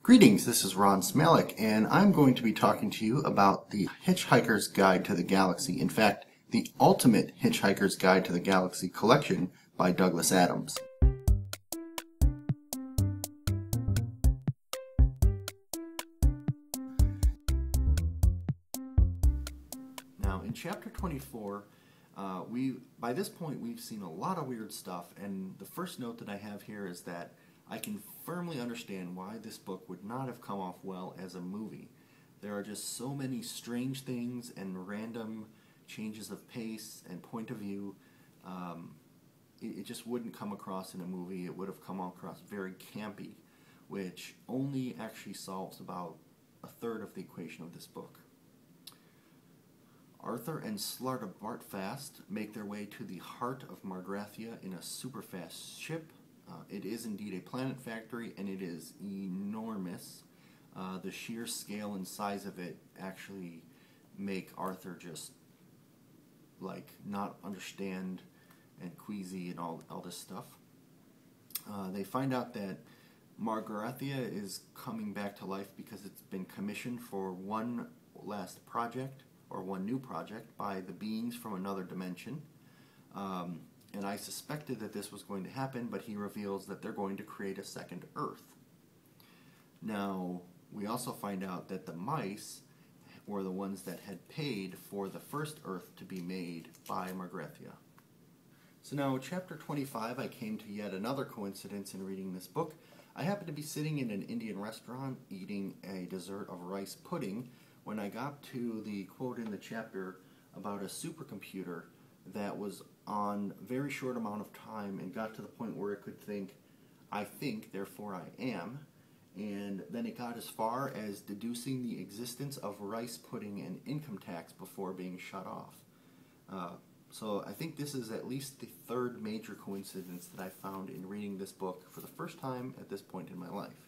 Greetings, this is rsmalec, and I'm going to be talking to you about the Hitchhiker's Guide to the Galaxy. In fact, the Ultimate Hitchhiker's Guide to the Galaxy collection by Douglas Adams. Now, in Chapter 24, by this point we've seen a lot of weird stuff, and the first note that I have here is that I can firmly understand why this book would not have come off well as a movie. There are just so many strange things and random changes of pace and point of view. It just wouldn't come across in a movie. It would have come across very campy, which only actually solves about a third of the equation of this book. Arthur and Slartibartfast make their way to the heart of Margrathia in a super-fast ship. It is indeed a planet factory, and it is enormous. The sheer scale and size of it actually make Arthur just, like, not understand and queasy and all this stuff. They find out that Margrathia is coming back to life because it's been commissioned for one last project, or one new project, by the beings from another dimension. And I suspected that this was going to happen, but he reveals that they're going to create a second Earth. Now, we also find out that the mice were the ones that had paid for the first Earth to be made by Margrathia. So now, Chapter 25, I came to yet another coincidence in reading this book. I happened to be sitting in an Indian restaurant eating a dessert of rice pudding when I got to the quote in the chapter about a supercomputer that was on a very short amount of time and got to the point where it could think, I think, therefore I am. And then it got as far as deducing the existence of rice pudding and income tax before being shut off. So I think this is at least the third major coincidence that I found in reading this book for the first time at this point in my life.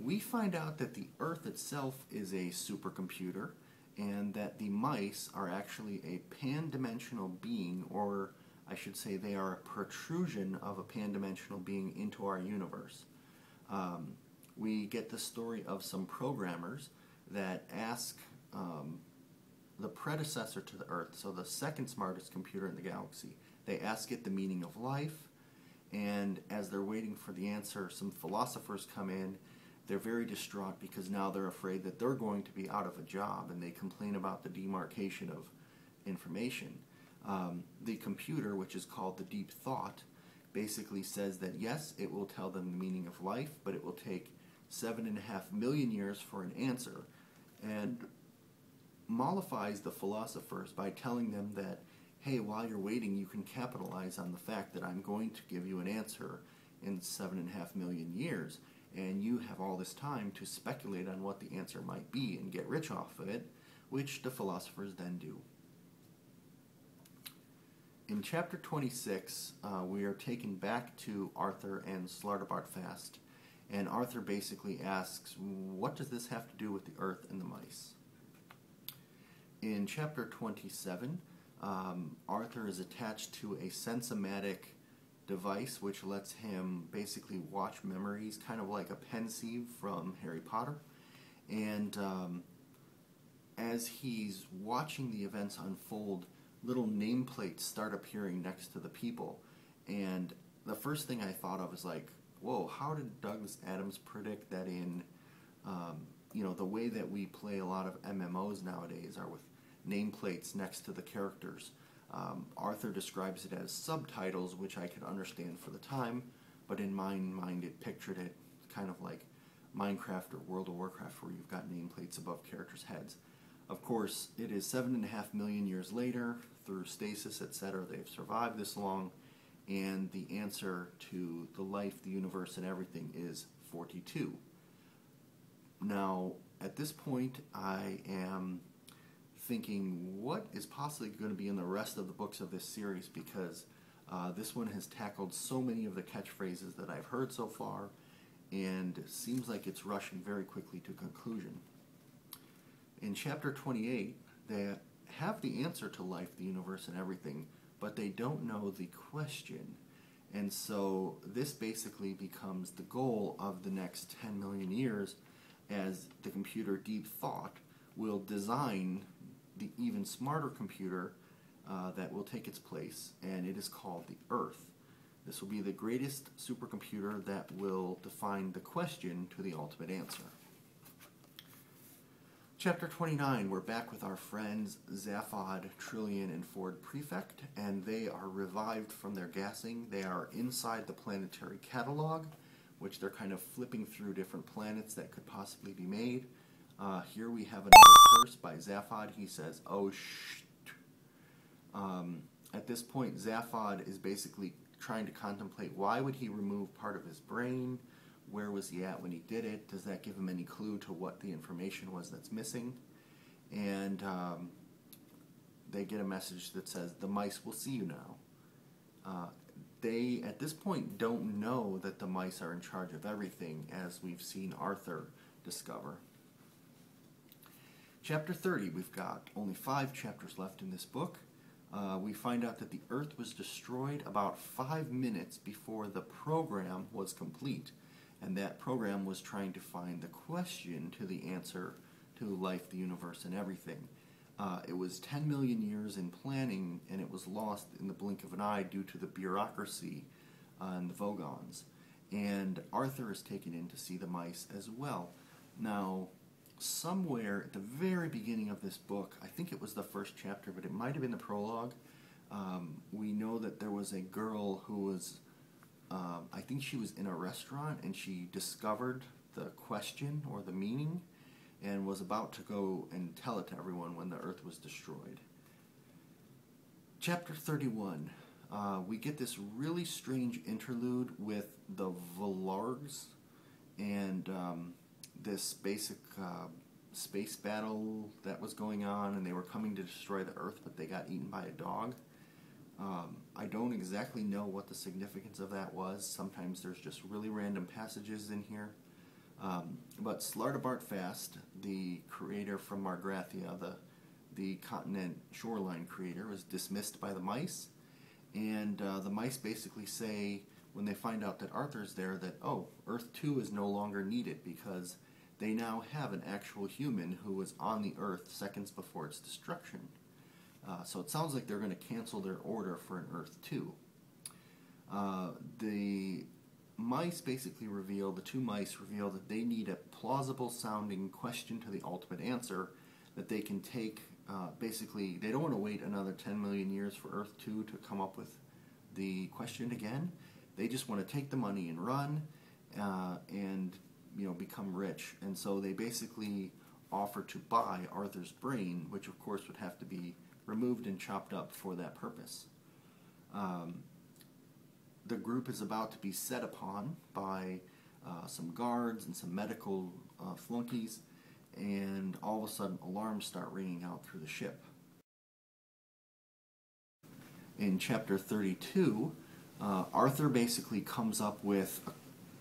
We find out that the Earth itself is a supercomputer, and that the mice are actually a pan-dimensional being, or I should say they are a protrusion of a pan-dimensional being into our universe. We get the story of some programmers that ask the predecessor to the Earth, so the second smartest computer in the galaxy, they ask it the meaning of life, and as they're waiting for the answer, some philosophers come in. They're very distraught because now they're afraid that they're going to be out of a job, and they complain about the demarcation of information. The computer, which is called the Deep Thought, basically says that yes, it will tell them the meaning of life, but it will take 7.5 million years for an answer, and mollifies the philosophers by telling them that, hey, while you're waiting, you can capitalize on the fact that I'm going to give you an answer in 7.5 million years. And you have all this time to speculate on what the answer might be and get rich off of it, which the philosophers then do. In Chapter 26, we are taken back to Arthur and Slartibartfast, and Arthur basically asks, what does this have to do with the Earth and the mice? In Chapter 27, Arthur is attached to a sensomatic device which lets him basically watch memories, kind of like a pensieve from Harry Potter. And as he's watching the events unfold, little nameplates start appearing next to the people. And the first thing I thought of is like, whoa, how did Douglas Adams predict that in, the way that we play a lot of MMOs nowadays are with nameplates next to the characters. Arthur describes it as subtitles, which I could understand for the time, but in my mind it pictured it kind of like Minecraft or World of Warcraft, where you've got nameplates above characters' heads. Of course, it is 7.5 million years later, through stasis, etc. They've survived this long, and the answer to the life, the universe, and everything is 42. Now, at this point, I am thinking, what is possibly going to be in the rest of the books of this series, because this one has tackled so many of the catchphrases that I've heard so far, and it seems like it's rushing very quickly to conclusion. In Chapter 28, they have the answer to life, the universe, and everything, but they don't know the question. And so this basically becomes the goal of the next 10 million years, as the computer Deep Thought will design the even smarter computer that will take its place, and it is called the Earth. This will be the greatest supercomputer that will define the question to the ultimate answer. Chapter 29, we're back with our friends Zaphod, Trillian, and Ford Prefect, and they are revived from their gassing. They are inside the planetary catalog, which they're kind of flipping through different planets that could possibly be made. Here we have another curse by Zaphod. He says, "Oh, shh." At this point, Zaphod is basically trying to contemplate why would he remove part of his brain. Where was he at when he did it? Does that give him any clue to what the information was that's missing? And they get a message that says, "The mice will see you now." They, at this point, don't know that the mice are in charge of everything, as we've seen Arthur discover. Chapter 30, we've got only 5 chapters left in this book. We find out that the Earth was destroyed about 5 minutes before the program was complete. And that program was trying to find the question to the answer to life, the universe, and everything. It was 10 million years in planning, and it was lost in the blink of an eye due to the bureaucracy and the Vogons. And Arthur is taken in to see the mice as well. Now, somewhere at the very beginning of this book, I think it was the first chapter, but it might have been the prologue, we know that there was a girl who was I think she was in a restaurant, and she discovered the question or the meaning and was about to go and tell it to everyone when the Earth was destroyed. Chapter 31, we get this really strange interlude with the Valargs and this basic space battle that was going on, and they were coming to destroy the Earth, but they got eaten by a dog. I don't exactly know what the significance of that was. Sometimes there's just really random passages in here. But Slartibartfast, the creator from Margrathia, the continent shoreline creator, was dismissed by the mice. And the mice basically say, when they find out that Arthur's there, that, oh, Earth 2 is no longer needed, because they now have an actual human who was on the Earth seconds before its destruction. So it sounds like they're going to cancel their order for an Earth 2. The mice basically reveal, the 2 mice reveal that they need a plausible sounding question to the ultimate answer that they can take. Basically, they don't want to wait another 10 million years for Earth 2 to come up with the question again. They just want to take the money and run and become rich. And so they basically offer to buy Arthur's brain, which of course would have to be removed and chopped up for that purpose. The group is about to be set upon by some guards and some medical flunkies, and all of a sudden alarms start ringing out through the ship. In chapter 32, Arthur basically comes up with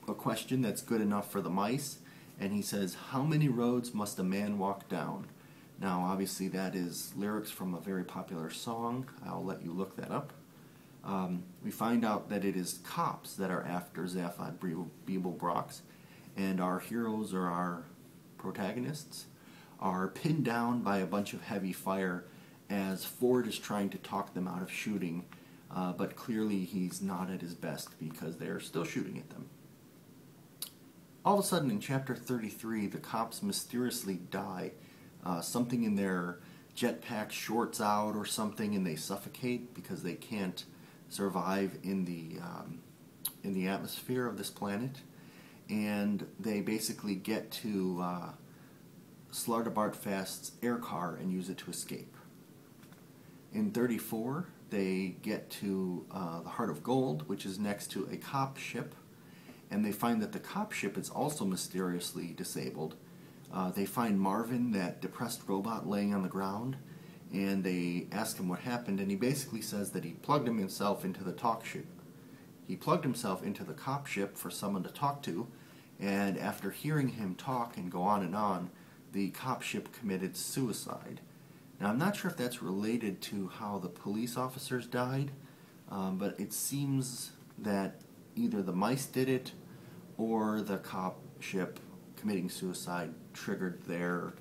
a question that's good enough for the mice, and he says, "How many roads must a man walk down?" Now, obviously, that is lyrics from a very popular song. I'll let you look that up. We find out that it is cops that are after Zaphod Beeblebrox, and our heroes, or our protagonists, are pinned down by a bunch of heavy fire as Ford is trying to talk them out of shooting, but clearly he's not at his best because they're still shooting at them. All of a sudden, in chapter 33, the cops mysteriously die. Something in their jetpack shorts out or something, and they suffocate because they can't survive in the atmosphere of this planet. And they basically get to Slartibartfast's air car and use it to escape. In 34, they get to the Heart of Gold, which is next to a cop ship, and they find that the cop ship is also mysteriously disabled. They find Marvin, that depressed robot, laying on the ground, and they ask him what happened, and he basically says that he plugged himself into the talk ship. He plugged himself into the cop ship for someone to talk to, and after hearing him talk and go on, the cop ship committed suicide. Now, I'm not sure if that's related to how the police officers died, but it seems that either the mice did it or the cop ship committing suicide triggered their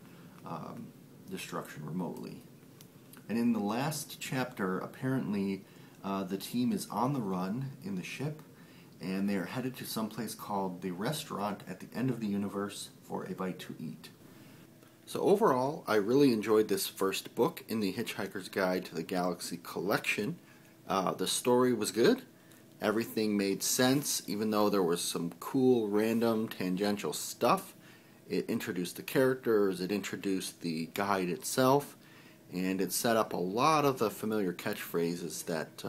destruction remotely. And in the last chapter, apparently the team is on the run in the ship, and they are headed to some place called the restaurant at the end of the universe for a bite to eat. So overall, I really enjoyed this first book in the Hitchhiker's Guide to the Galaxy collection. The story was good. Everything made sense, even though there was some cool, random, tangential stuff. It introduced the characters, it introduced the guide itself, and it set up a lot of the familiar catchphrases that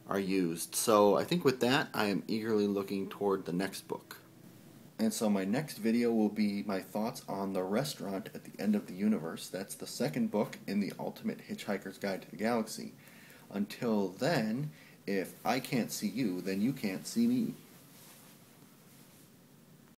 are used. So I think with that, I am eagerly looking toward the next book. And so my next video will be my thoughts on the restaurant at the end of the universe. That's the second book in the Ultimate Hitchhiker's Guide to the Galaxy. Until then, if I can't see you, then you can't see me.